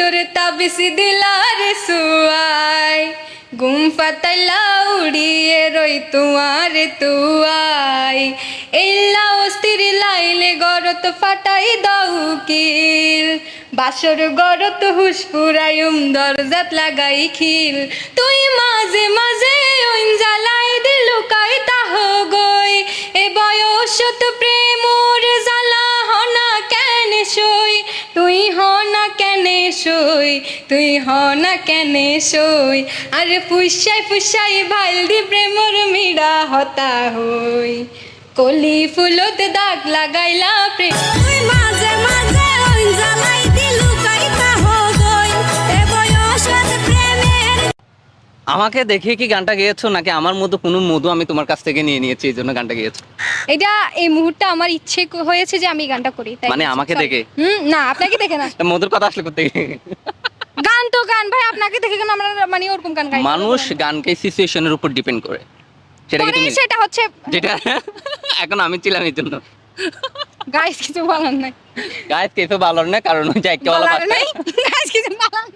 তোর তাবিজ দিলা রে সুয়াই গুম ফাতাইলা উড়িয়ে রই তুয়ারে তুয়াই এল্লা অস্থির লাইলে গরত ফাটাই দাও কিল বাসর গরত হুসপুরায়ুম দরজাত লাগাই খিল তুই মাঝে মাঝে ওইন জ্বালাই দিলু কাই তাহ গই এ বয়সত প্রেমর জ্বালা হনা কেন সই তুই হনা কেনে সই তুই হনা কেনে সই আরে ফুসাই ফুসাই ভাল দি প্রেমর মিড়া হতা হই কলি ফুলত দাগ লাগাইলা প্রেম তুই মাঝে মাঝে ওই জ্বালাই দিলু কাইতা হগই এ বয়সত প্রেমের। আমাকে দেখে কি গানটা গেয়েছো নাকি আমার মতো কোনো মধু আমি তোমার কাছ থেকে নিয়ে নিয়েছি এই জন্য গানটা গেয়েছো? এটা এই মুহূর্তে আমার ইচ্ছে হয়েছে যে আমি গানটা করি তাই মানে আমাকে Sorry. দেখে? না আপনাকে দেখে না মধুর কথা আসলে করতে গান তো গান ভাই আপনাকে দেখে কেন আমরা মানে ওরকম গান গাই মানুষ গানকে সিচুয়েশনের উপর ডিপেন্ড করে, সেটা কি তুমি সেটা হচ্ছে যেটা এখন আমি ছিলাম এই জন্য গাইস কিছু বলার নাই গায়ে কেসও ভালো না, কারণ ওই যে একটা বলার নাই গাইস কিছু বলার নাই